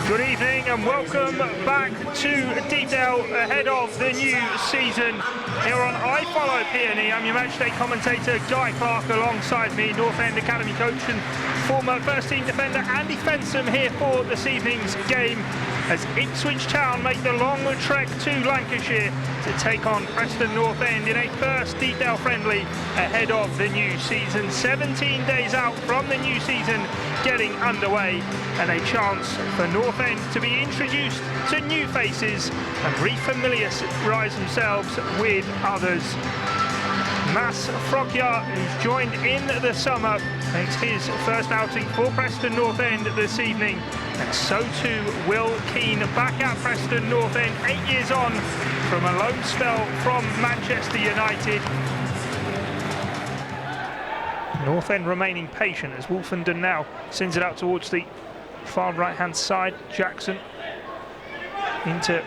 Good evening and welcome back to Deepdale ahead of the new season here on I Follow PNE. I'm your matchday commentator Guy Clark, alongside me North End Academy coach and former first team defender Andy Fensom here for this evening's game as Ipswich Town make the long trek to Lancashire to take on Preston North End in a first Deepdale friendly ahead of the new season. 17 days out from the new season getting underway, and a chance for North End to be introduced to new faces and refamiliarise themselves with others. Mas Frockyar, who's joined in the summer, makes his first outing for Preston North End this evening, and so too Will Keane, back at Preston North End 8 years on from a loan spell from Manchester United. North End remaining patient as Wolfenden now sends it out towards the far right hand side. Jackson into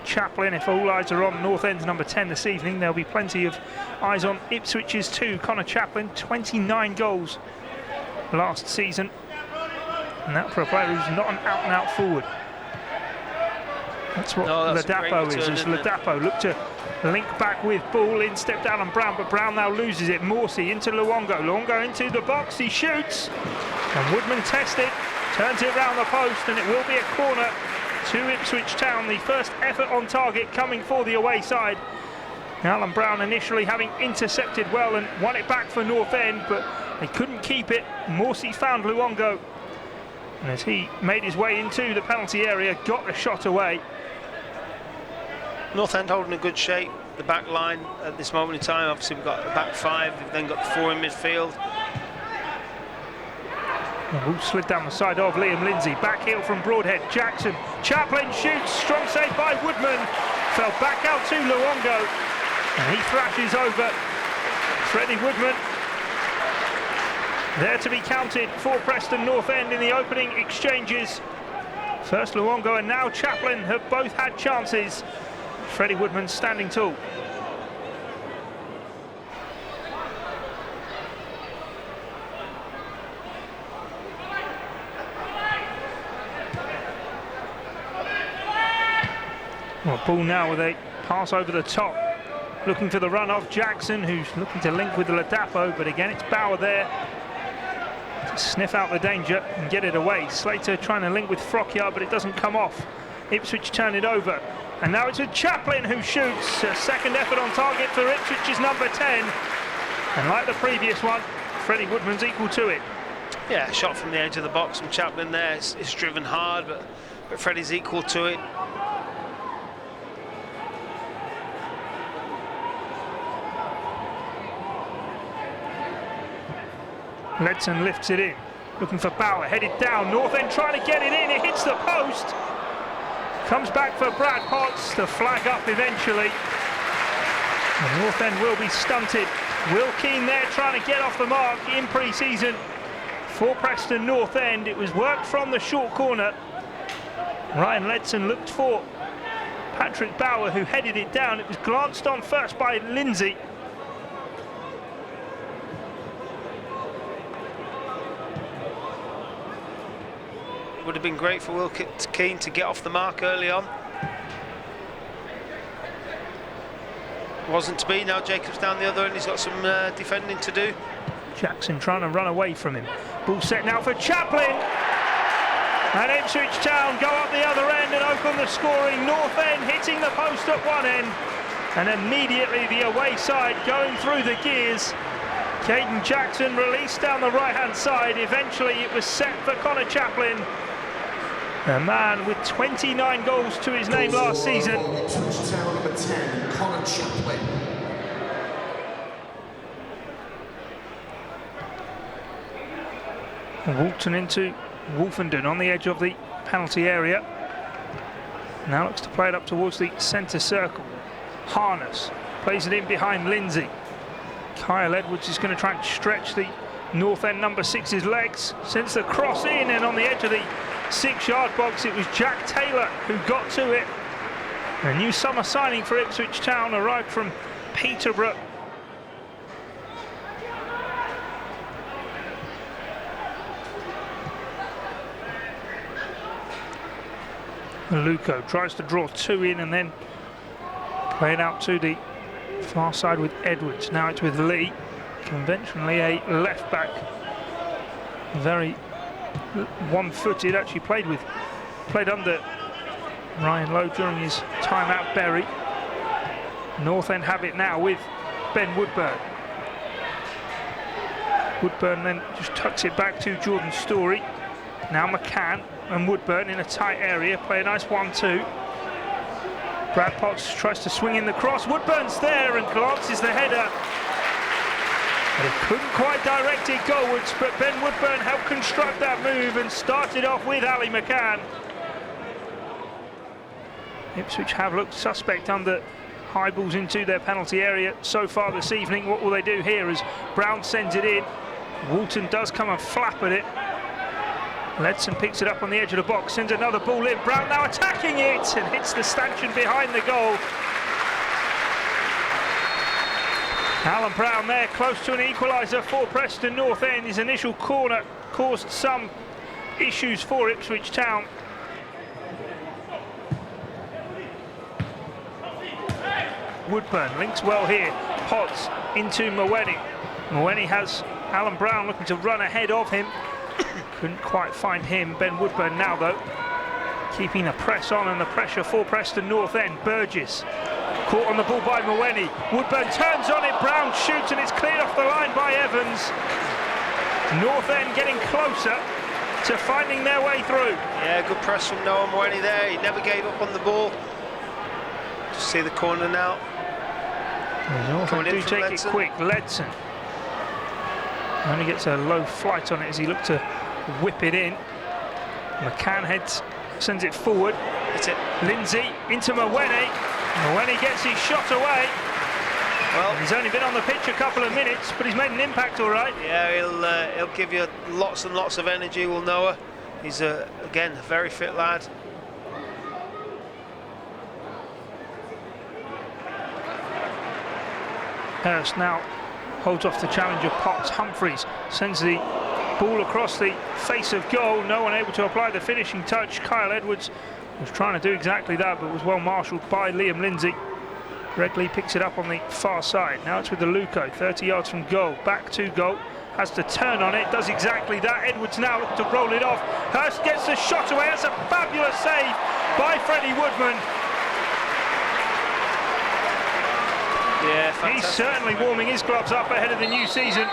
Chaplin. If all eyes are on North End's number 10 this evening, there'll be plenty of eyes on Ipswich's too. Connor Chaplin, 29 goals last season, and that for a player who's not an out and out forward. That's what Ladapo is, as Ladapo looked to link back with ball, in stepped Alan Brown, but Brown now loses it. Morsey into Luongo, Luongo into the box, he shoots, and Woodman tests it, turns it round the post, and it will be a corner to Ipswich Town. The first effort on target coming for the away side. Alan Brown initially having intercepted well and won it back for North End, but they couldn't keep it. Morsey found Luongo, and as he made his way into the penalty area, got the shot away. North End holding a good shape, the back line at this moment in time. Obviously we've got the back five, we've then got the four in midfield. The ball slid down the side of Liam Lindsay, back heel from Broadhead, Jackson, Chaplin shoots, strong save by Woodman, fell back out to Luongo, and he thrashes over Freddie Woodman. There to be counted for Preston North End in the opening exchanges. First Luongo and now Chaplin have both had chances. Freddie Woodman standing tall. Well, ball now with a pass over the top. Looking for the run off Jackson, who's looking to link with Ladapo, but again it's Bauer there to sniff out the danger and get it away. Slater trying to link with Frockyar, but it doesn't come off. Ipswich turn it over. And now it's with Chaplin who shoots. A second effort on target for Ipswich's number 10. And like the previous one, Freddie Woodman's equal to it. Yeah, shot from the edge of the box from Chaplin there. It's driven hard, but Freddie's equal to it. Ledson lifts it in. Looking for Bauer, headed down. North End trying to get it in. It hits the post. Comes back for Brad Potts to flag up eventually. And North End will be stunted. Will Keane there trying to get off the mark in pre-season for Preston North End. It was worked from the short corner. Ryan Ledson looked for Patrick Bauer, who headed it down. It was glanced on first by Lindsay. Would have been great for Will Keane to get off the mark early on. Wasn't to be. Now Jacobs down the other end, he's got some defending to do. Jackson trying to run away from him. Ball set now for Chaplin. And Ipswich Town go up the other end and open the scoring. North End hitting the post at one end. And immediately the away side going through the gears. Caden Jackson released down the right-hand side. Eventually it was set for Connor Chaplin. A man with 29 goals to his name last season. Ipswich Town number 10, Connor Chaplin. Walton into Wolfenden on the edge of the penalty area. Now looks to play it up towards the centre circle. Harness plays it in behind Lindsay. Kyle Edwards is going to try and stretch the North End number 6's legs. Sends the cross in, and on the edge of the 6-yard box it was Jack Taylor who got to it. A new summer signing for Ipswich Town arrived from Peterborough. Luco tries to draw two in and then play it out to the far side with Edwards. Now it's with Lee, conventionally a left back, very one-footed. Actually played under Ryan Lowe during his time at Bury. North End have it now with Ben Woodburn. Woodburn then just tucks it back to Jordan Story. Now McCann and Woodburn in a tight area, play a nice 1-2. Brad Potts tries to swing in the cross. Woodburn's there and glances the header. But he couldn't quite direct it goalwards, but Ben Woodburn helped construct that move and started off with Ali McCann. Ipswich have looked suspect under high balls into their penalty area so far this evening. What will they do here as Brown sends it in? Walton does come and flap at it. Ledson picks it up on the edge of the box, sends another ball in. Brown now attacking it and hits the stanchion behind the goal. Alan Brown there, close to an equaliser for Preston North End. His initial corner caused some issues for Ipswich Town. Woodburn links well here. Potts into Mawene. Mawene has Alan Brown looking to run ahead of him. Couldn't quite find him. Ben Woodburn now though, keeping the press on and the pressure for Preston North End. Burgess caught on the ball by Mawene. Woodburn turns on it, Brown shoots and it's cleared off the line by Evans. North End getting closer to finding their way through. Yeah, good press from Noah Mawene there. He never gave up on the ball. Just see the corner now. North End do take it quick. Ledson only gets a low flight on it as he looked to whip it in. McCann sends it forward. Hits it. Lindsay into Mawene. Mawene gets his shot away. Well, he's only been on the pitch a couple of minutes, but he's made an impact all right. Yeah, he'll give you lots and lots of energy, will Noah. He's, again, a very fit lad. Hurst now holds off the challenger Potts. Humphreys sends the ball across the face of goal. No one able to apply the finishing touch. Kyle Edwards was trying to do exactly that, but was well marshalled by Liam Lindsay. Greg Lee picks it up on the far side. Now it's with the Luco, 30 yards from goal. Back to goal, has to turn on it, does exactly that. Edwards now looking to roll it off. Hurst gets the shot away. That's a fabulous save by Freddie Woodman. Yeah, fantastic. He's certainly warming his gloves up ahead of the new season.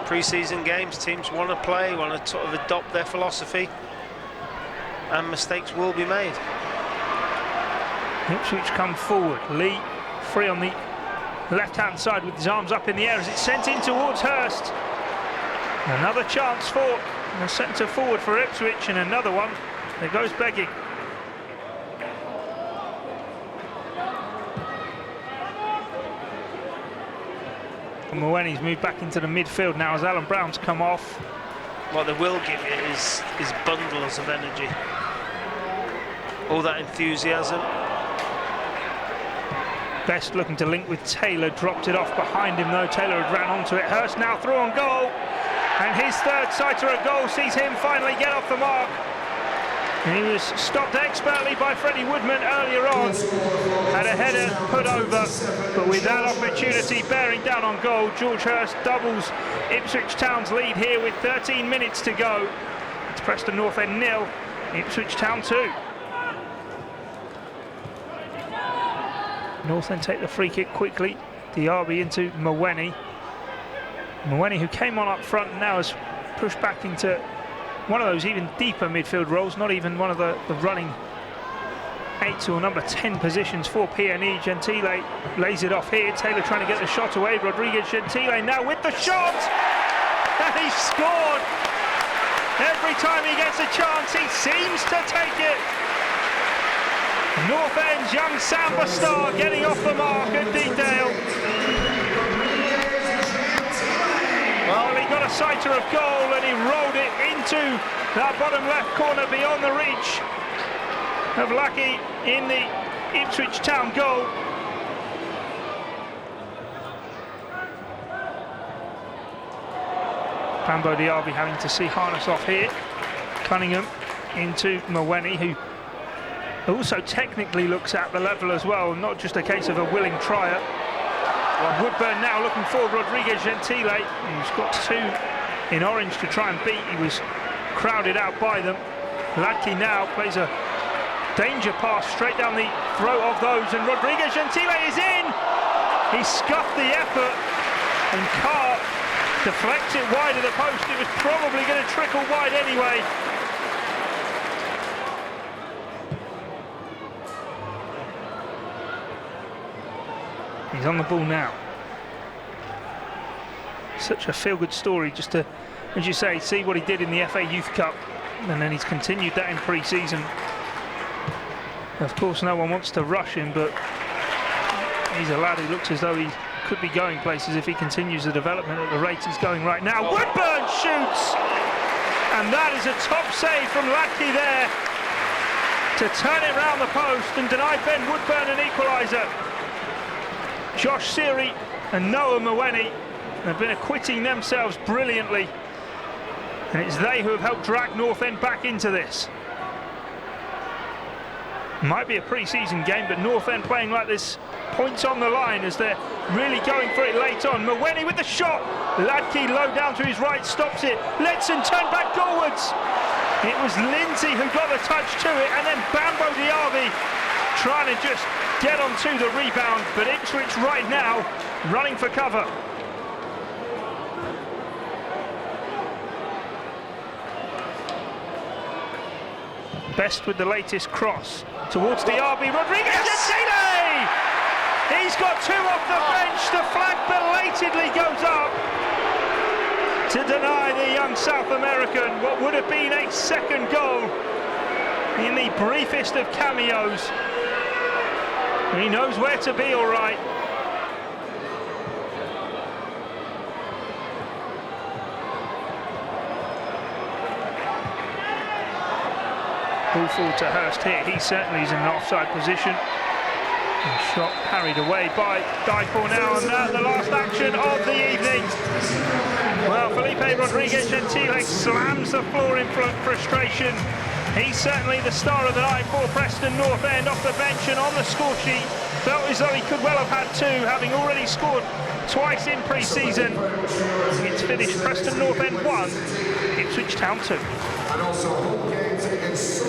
Pre-season games, teams want to play, want to sort of adopt their philosophy, and mistakes will be made. Ipswich come forward. Lee free on the left-hand side with his arms up in the air as it's sent in towards Hurst. Another chance for the centre forward for Ipswich, and another one that goes begging. Mwane's moved back into the midfield now as Alan Brown's come off. What they will give you is bundles of energy. All that enthusiasm. Best looking to link with Taylor, dropped it off behind him though. Taylor had ran onto it. Hurst now through on goal. And his third sighter at goal sees him finally get off the mark. And he was stopped expertly by Freddie Woodman earlier on. Had a header put over, but with that opportunity bearing down on goal, George Hurst doubles Ipswich Town's lead here with 13 minutes to go. It's Preston North End 0, Ipswich Town 2. North End take the free kick quickly. Diaby into Mawene. Mawene, who came on up front, now has pushed back into one of those even deeper midfield roles, not even one of the running 8 or number 10 positions for PNE. Gentile lays it off here. Taylor trying to get the shot away. Rodriguez Gentile now with the shot! And he's scored! Every time he gets a chance, he seems to take it. North End's young Samba star getting off the mark at Deepdale. Well, he got a sighter of goal and he rolled it into that bottom left corner beyond the reach of Lucky in the Ipswich Town goal. Bambo Diaby having to see harness off here. Cunningham into Mweni, who also technically looks at the level as well, not just a case of a willing trier. Woodburn now looking for Rodriguez Gentile, who's got two in orange to try and beat. He was crowded out by them. Ladke now plays a danger pass straight down the throat of those, and Rodriguez Gentile is in! He scuffed the effort, and Carr deflects it wide of the post. It was probably going to trickle wide anyway. He's on the ball now. Such a feel-good story, just to, as you say, see what he did in the FA Youth Cup, and then he's continued that in pre-season. Of course, no one wants to rush him, but he's a lad who looks as though he could be going places if he continues the development at the rate he's going right now. Woodburn shoots! And that is a top save from Ladke there to turn it round the post and deny Ben Woodburn an equaliser. Josh Seary and Noah Mweni have been acquitting themselves brilliantly, and it's they who have helped drag North End back into this. Might be a pre-season game, but North End playing like this, points on the line as they're really going for it late on. Mweni with the shot, Ladke low down to his right, stops it. Letson turned back goalwards. It was Lindsay who got the touch to it, and then Bambo Diaby trying to just get onto the rebound, but Ipswich right now running for cover. Best with the latest cross towards Diaby. Rodriguez Gentile! He's got two off the bench. The flag belatedly goes up to deny the young South American what would have been a second goal in the briefest of cameos. He knows where to be, all right. Ball forward to Hurst here. He certainly is in an offside position. And shot carried away by Dyford now, and the last action of the evening. Well, Felipe Rodriguez Gentile slams the floor in frustration. He's certainly the star of the night for Preston North End, off the bench and on the score sheet. Felt as though he could well have had two, having already scored twice in pre-season. It's finished Preston North End 1, Ipswich Town 2. And also home games against